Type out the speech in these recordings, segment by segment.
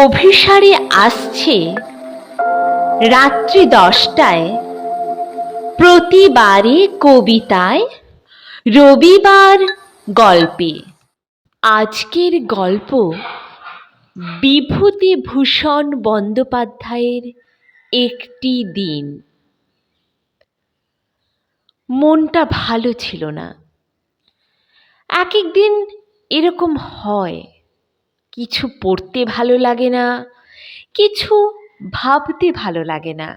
অভিসারে আসছে রাত্রি 10টায়, প্রতিবারে কবিতায়, রবিবার গল্পে। আজকের গল্প বিভূতিভূষণ বন্দ্যোপাধ্যায়ের একটি দিন। মনটা ভালো ছিল না। এক একদিন এরকম হয়, কিছু পড়তে ভালো লাগে না, কিছু ভাবতে ভালো লাগে না,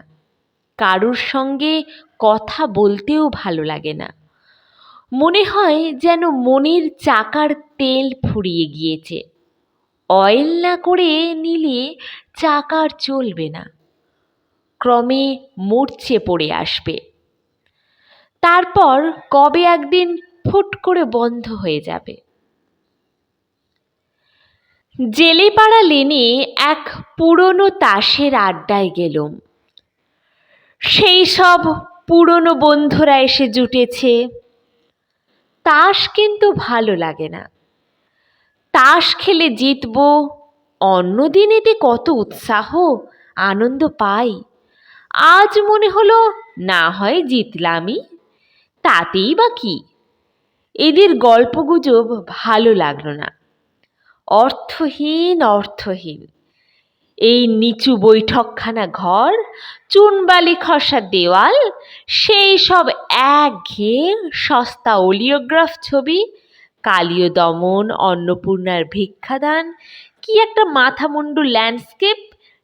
কারোর সঙ্গে কথা বলতেও ভালো লাগে না। মনে হয় যেন মনের চাকার তেল ফুরিয়ে গিয়েছে, অয়েল না করে নিলে চাকা আর চলবে না, ক্রমে মরচে পড়ে আসবে। তারপর কবে একদিন ফুট করে বন্ধ হয়ে যাবে। জেলেপাড়া লেনে এক পুরনো তাসের আড্ডায় গেলুম। সেই সব পুরনো বন্ধুরা এসে জুটেছে। তাস কিন্তু ভালো লাগে না। তাস খেলে জিতবো, অন্যদিন এতে কত উৎসাহ আনন্দ পাই। আজ মনে হলো না হয় জিতলামই, তাতেই বা কি। এদের গল্পগুজব ভালো লাগলো না। অর্থহীন অর্থহীন। এই নিচু বৈঠকখানা ঘর, চুনবালি খসা দেওয়াল, সেই সব একঘেয়ে সস্তা ওলিওগ্রাফ ছবি, কালীয় দমন, অন্নপূর্ণার ভিক্ষাদান, কি একটা মাথামুন্ডু ল্যান্ডস্কেপ,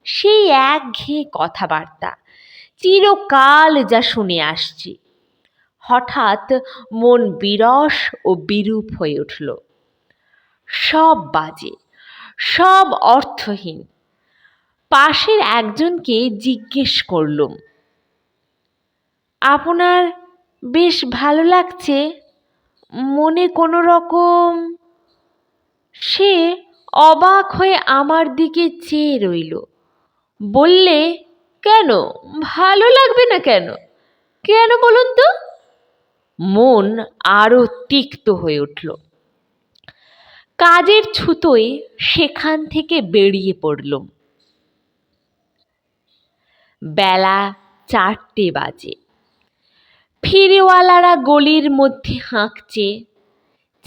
সেই একঘেয়ে কথাবার্তা, চিরকাল যা শুনে আসছি। হঠাৎ মন বিরস ও বিরূপ হয়ে উঠল। সব বাজে, সব অর্থহীন। পাশের একজনকে জিজ্ঞেস করলুম, আপনার বেশ ভালো লাগছে? মনে কোনো রকম। সে অবাক হয়ে আমার দিকে চেয়ে রইল। বললে, কেন ভালো লাগবে না কেন? কেন বলুন তো? মন আরো তিক্ত হয়ে উঠল। কাজের ছুতোয় সেখান থেকে বেরিয়ে পড়লুম। বেলা 4টে বাজে। ফেরিওয়ালারা গলির মধ্যে হাঁকছে,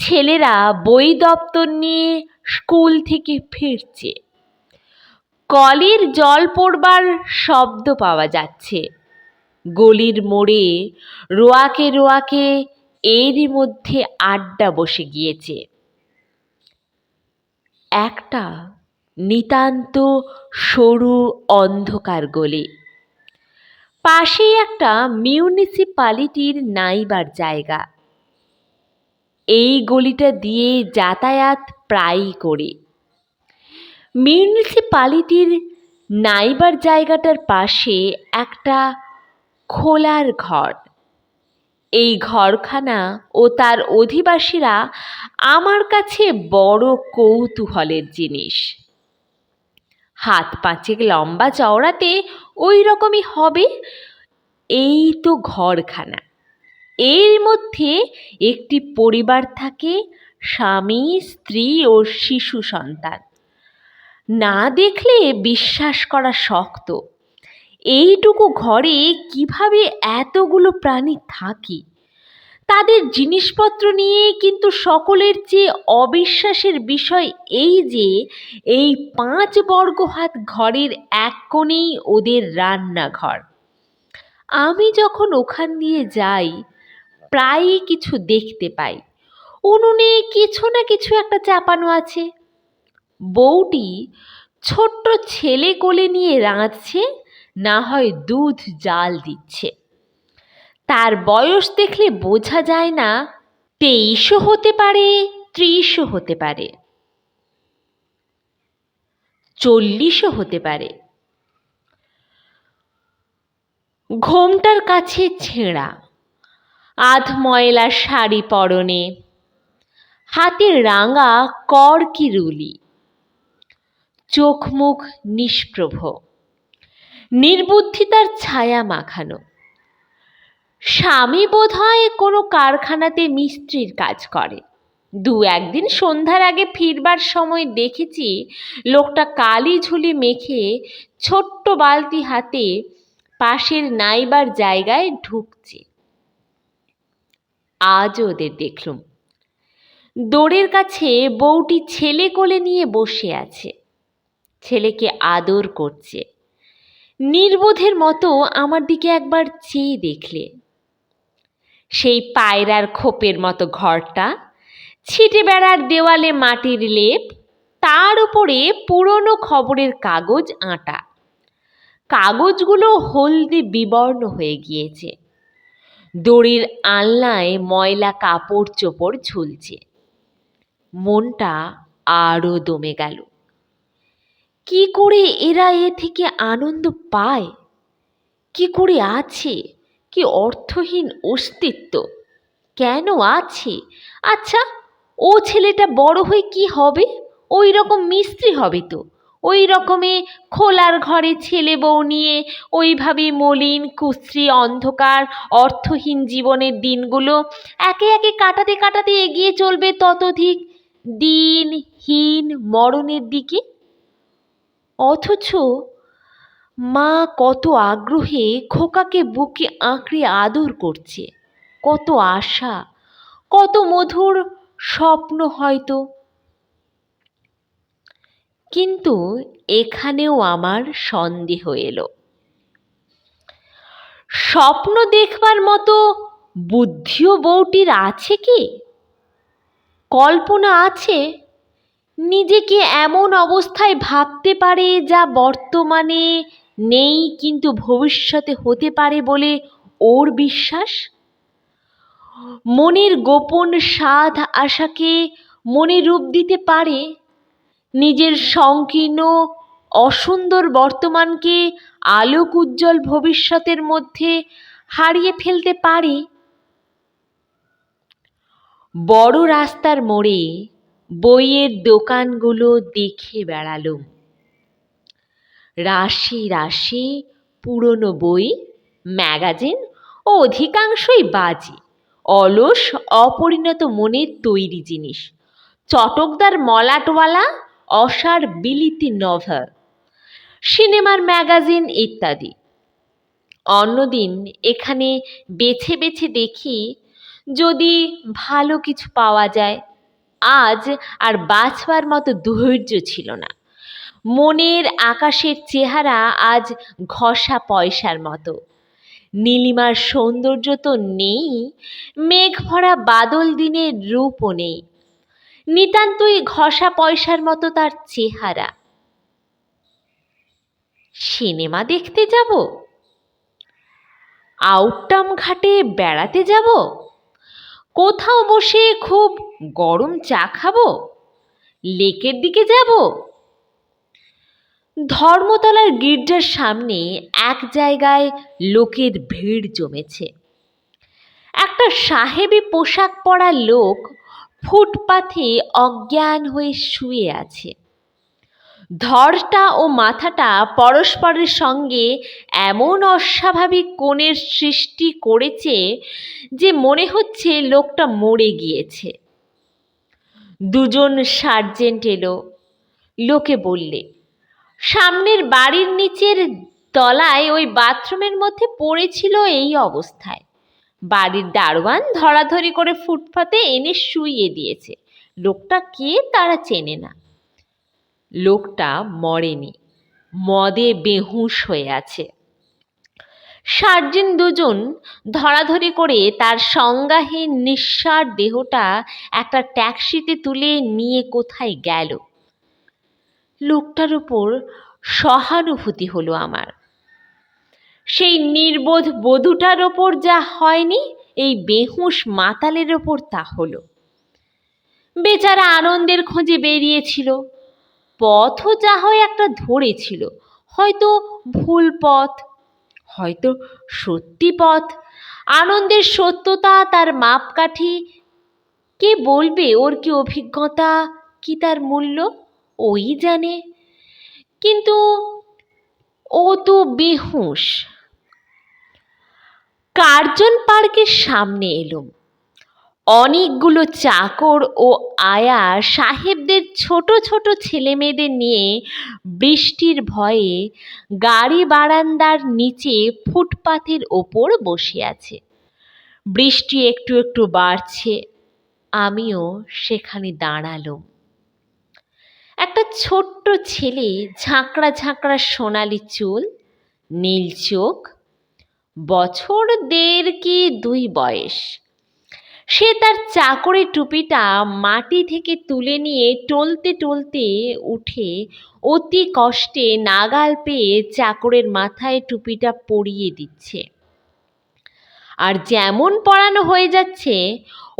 ছেলেরা বই দপ্তর নিয়ে স্কুল থেকে ফিরছে। কলের জল পড়বার শব্দ পাওয়া যাচ্ছে। গলির মোড়ে রোয়াকে রোয়াকে এরই মধ্যে আড্ডা বসে গিয়েছে। একটা নিতান্ত সরু অন্ধকার গলি। পাশেই একটা মিউনিসিপ্যালিটির নাইবার জায়গা। এই গলিটা দিয়ে যাতায়াত প্রায়ই করি। মিউনিসিপ্যালিটির নাইবার জায়গাটার পাশে একটা খোলার ঘর। এই ঘরখানা ও তার অধিবাসীরা আমার কাছে বড় কৌতূহলের জিনিস। হাত 5 লম্বা চওড়াতে ওই রকমই হবে। এই তো ঘরখানা। এর মধ্যে একটি পরিবার থাকে, স্বামী, স্ত্রী ও শিশু সন্তান। না দেখলে বিশ্বাস করা শক্ত। এইটুকু ঘরে কিভাবে এতগুলো প্রাণী থাকে? তাদের জিনিসপত্র নিয়ে কিন্তু সকলের চেয়ে অবিশ্বাসের বিষয় এই যে, এই 5 বর্গ হাত ঘরের এক কোণেই ওদের রান্নাঘর। আমি যখন ওখান দিয়ে যাই, প্রায়ই কিছু দেখতে পাই। উনুনে কিছু না কিছু একটা চাপানো আছে। বউটি ছোট্ট ছেলে কোলে নিয়ে রাঁধছে, না হয় দুধ জাল দিচ্ছে। তার বয়স দেখলে বোঝা যায় না, 23ও হতে পারে, 30ও হতে পারে, 40ও হতে পারে। ঘোমটার কাছে ছেঁড়া, আধ ময়লা শাড়ি পরনে, হাতে রাঙা কড়কি রুলি, চোখ মুখ নিষ্প্রভ, নির্বুদ্ধিতার ছায়া মাখানো। স্বামী বোধহয় কোনো কারখানাতে মিস্ত্রির কাজ করে, একদিন সন্ধ্যার আগে ফিরবার সময় দেখেছি লোকটা কালি ঝুলি মেখে ছোট্ট বালতি হাতে পাশের নাইবার জায়গায় ঢুকছে। আজও ওদের দেখলুম। দোরের কাছে বউটি ছেলে কোলে নিয়ে বসে আছে, ছেলেকে আদর করছে। নির্বোধের মতো আমার দিকে একবার চেয়ে দেখলে। সেই পায়রার খোপের মতো ঘরটা, ছিটে বেড়ার দেওয়ালে মাটির লেপ, তার উপরে পুরনো খবরের কাগজ আঁটা। কাগজগুলো হলদে বিবর্ণ হয়ে গিয়েছে। দড়ির আলনায় ময়লা কাপড় চোপড় ঝুলছে। মনটা আরো দমে গেল। কি করে এরা এ থেকে আনন্দ পায়? কি করে আছে? কি অর্থহীন অস্তিত্ব! কেন আছে? আচ্ছা, ও ছেলেটা বড় হয়ে কি হবে? ওই রকম মিস্ত্রি হবে তো। ওই রকমে খোলার ঘরে ছেলে বউ নিয়ে ওইভাবে মলিন কুশ্রী অন্ধকার অর্থহীন জীবনের দিনগুলো একে একে কাটাতে কাটাতে এগিয়ে চলবে ততোধিক দিনহীন মরণের দিকে। অথচ মা কত আগ্রহে খোকাকে বুকে আঁকড়ে আদর করছে, কত আশা, কত মধুর স্বপ্ন হয়তো। কিন্তু এখানেও আমার সন্দেহ এলো। স্বপ্ন দেখবার মতো বুদ্ধিও বউটির আছে কি? কল্পনা আছে? নিজেকে এমন অবস্থায় ভাবতে পারে যা বর্তমানে নেই কিন্তু ভবিষ্যতে হতে পারে বলে ওর বিশ্বাস? মনের গোপন সাধ আশাকে মনে রূপ দিতে পারে? নিজের সংকীর্ণ অসুন্দর বর্তমানকে আলোক উজ্জ্বল ভবিষ্যতের মধ্যে হারিয়ে ফেলতে পারে? বড় রাস্তার মোড়ে বইয়ের দোকানগুলো দেখে বেড়ালুম। রাশি রাশি পুরনো বই, ম্যাগাজিন ও অধিকাংশই বাজে, অলস অপরিণত মনের তৈরি জিনিস, চটকদার মলাটওয়ালা অসার বিলিতি নভেল, সিনেমার ম্যাগাজিন ইত্যাদি। অন্যদিন এখানে বেছে বেছে দেখি যদি ভালো কিছু পাওয়া যায়। আজ আর বাছবার মতো ধৈর্য ছিল না। মনের আকাশের চেহারা আজ ঘষা পয়সার মতো। নীলিমার সৌন্দর্য তো নেই, মেঘ ভরা বাদল দিনের রূপও নেই। নিতান্তই ঘষা পয়সার মতো তার চেহারা। সিনেমা দেখতে যাব? আউটটাম ঘাটে বেড়াতে যাব? কোথাও বসে খুব গরম চা খাবো? লেকের দিকে যাব? ধর্মতলার গির্জার সামনে এক জায়গায় লোকের ভিড় জমেছে। একটা সাহেবী পোশাক পরা লোক ফুটপাথে অজ্ঞান হয়ে শুয়ে আছে। ধরটা ও মাথাটা পরস্পরের সঙ্গে এমন অস্বাভাবিক কোণের সৃষ্টি করেছে যে মনে হচ্ছে লোকটা মরে গিয়েছে। দুজন সার্জেন্ট এলো। লোকে বললে, সামনের বাড়ির নিচের তলায় ওই বাথরুমের মধ্যে পড়েছিল এই অবস্থায়। বাড়ির দারোয়ান ধরাধরি করে ফুটপাতে এনে শুইয়ে দিয়েছে। লোকটা কে তারা চেনে না। লোকটা মরেনি, মদে বেহুঁশ হয়ে আছে। সার্জেন্ট দুজন ধরাধরি করে তার সংজ্ঞাহীন নিঃসার দেহটা একটা ট্যাক্সিতে তুলে নিয়ে কোথায় গেল। লোকটার উপর সহানুভূতি হলো আমার। সেই নির্বোধ বধূটার ওপর যা হয়নি, এই বেহুঁশ মাতালের ওপর তা হলো। বেচারা আনন্দের খোঁজে বেরিয়েছিল, পথও যা হয় একটা ধরেছিল। হয়তো ভুল পথ, হয়তো সত্যি পথ। আনন্দের সত্যতা তার মাপকাঠি। কে বলবে ওর কি অভিজ্ঞতা, কি তার মূল্য? ওই জানে। কিন্তু ও তো বেহুঁশ। কার্জন পার্কের সামনে এলুম। অনেকগুলো চাকর ও আয়া সাহেবদের ছোট ছোট ছেলেমেয়েদের নিয়ে বৃষ্টির ভয়ে গাড়ি বারান্দার নিচে ফুটপাথের ওপর বসে আছে। বৃষ্টি একটু একটু বাড়ছে, আমিও সেখানে দাঁড়ালুম। একটা ছোট্ট ছেলে, ঝাঁকড়া ঝাঁকড়া সোনালি চুল, নীল চোখ, বছর 1.5 কি 2 বয়স। সে তার চাকরের টুপিটা মাটি থেকে তুলে নিয়ে টলতে টলতে উঠে অতি কষ্টে নাগাল পেয়ে চাকরের মাথায় টুপিটা পরিয়ে দিচ্ছে। আর যেমন পরানো হয়ে যাচ্ছে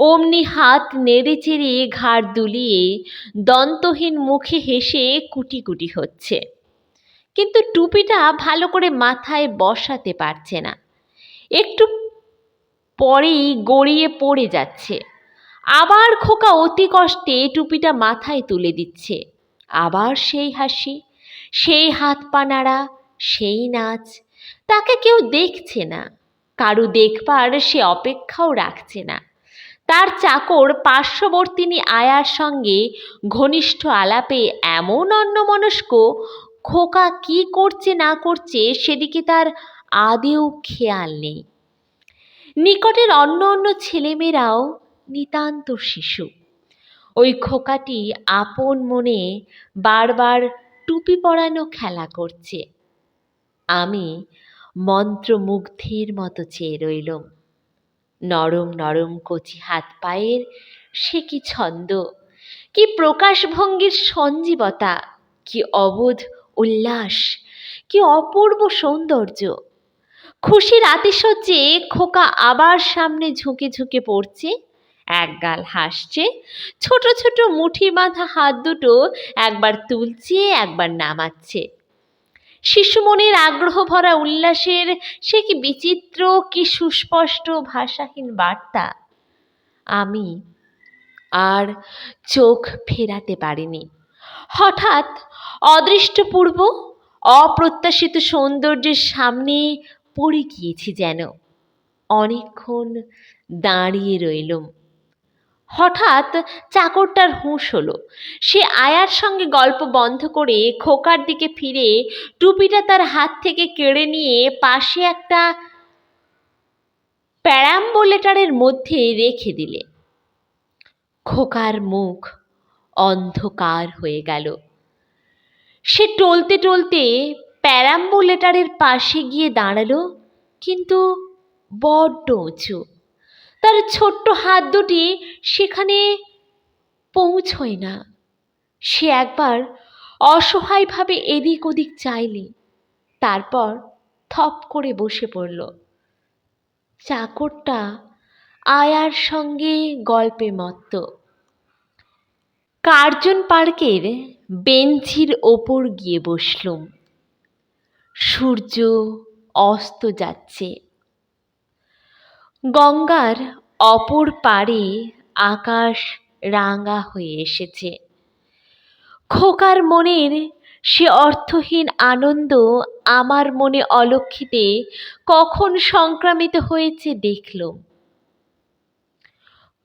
অমনি হাত নেড়ে চেড়ে ঘাড় দুলিয়ে দন্তহীন মুখে হেসে কুটি কুটি হচ্ছে, কিন্তু টুপিটা ভালো করে মাথায় বসাতে পারছে না। একটু পরেই গড়িয়ে পড়ে যাচ্ছে। আবার খোকা অতি কষ্টে টুপিটা মাথায় তুলে দিচ্ছে। আবার সেই হাসি, সেই হাত পা নাড়া, সেই নাচ। তাকে কেউ দেখছে না, কারু দেখবার সে অপেক্ষাও রাখছে না। তার চাকর পার্শ্ববর্তিনী আয়ার সঙ্গে ঘনিষ্ঠ আলাপে এমন অন্যমনস্ক, খোকা কি করছে না করছে সেদিকে তার আদেও খেয়াল নেই। নিকটের অন্য অন্য ছেলেমেয়েরাও নিতান্ত শিশু। ওই খোকাটি আপন মনে বারবার টুপি পরানো খেলা করছে। আমি মন্ত্রমুগ্ধের মতো চেয়ে রইলুম। নরম নরম কচি হাত পায়ের সে কি ছন্দ, কি প্রকাশভঙ্গির সঞ্জীবতা, কি অবোধ উল্লাস, কি অপূর্ব সৌন্দর্য। খুশির আতিশয্যে খোকা আবার সামনে ঝুঁকে ঝুঁকে পড়ছে, একগাল হাসছে, ছোট ছোট মুঠি বাঁধা হাত দুটো একবার তুলছে একবার নামাচ্ছে। শিশু মনের আগ্রহ ভরা উল্লাসের সে কি বিচিত্র, কি সুস্পষ্ট ভাষাহীন বার্তা। আমি আর চোখ ফেরাতে পারিনি। হঠাৎ অদৃষ্টপূর্ব অপ্রত্যাশিত সৌন্দর্যের সামনে পড়ে গিয়েছি যেন। অনেকক্ষণ দাঁড়িয়ে রইলুম। হঠাৎ চাকরটার হুঁশ হলো। সে আয়ার সঙ্গে গল্প বন্ধ করে খোকার দিকে ফিরে টুপিটা তার হাত থেকে কেড়ে নিয়ে পাশে একটা প্যারাম্বোলেটারের মধ্যে রেখে দিলে। খোকার মুখ অন্ধকার হয়ে গেল। সে টলতে টলতে প্যারাম্বোলেটারের পাশে গিয়ে দাঁড়ালো, কিন্তু বড্ড উঁচু। তার ছোট্ট হাত দুটি সেখানে পৌঁছয় না। সে একবার অসহায়ভাবে এদিক ওদিক চাইলে, তারপর থপ করে বসে পড়ল। চাকরটা আয়ার সঙ্গে গল্পে মত্ত। কার্জন পার্কের বেঞ্চির ওপর গিয়ে বসলুম। সূর্য অস্ত যাচ্ছে। গঙ্গার অপর পাড়ে আকাশ রাঙা হয়ে এসেছে। খোকার মনের সে অর্থহীন আনন্দ আমার মনে অলক্ষিতে কখন সংক্রামিত হয়েছে দেখলুম।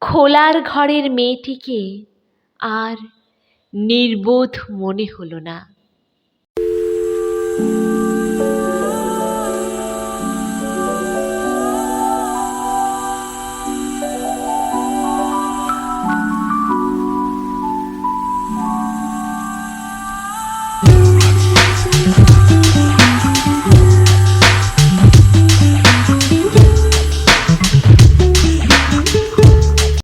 খোলার ঘরের মেয়েটিকে আর নির্বোধ মনে হলো না।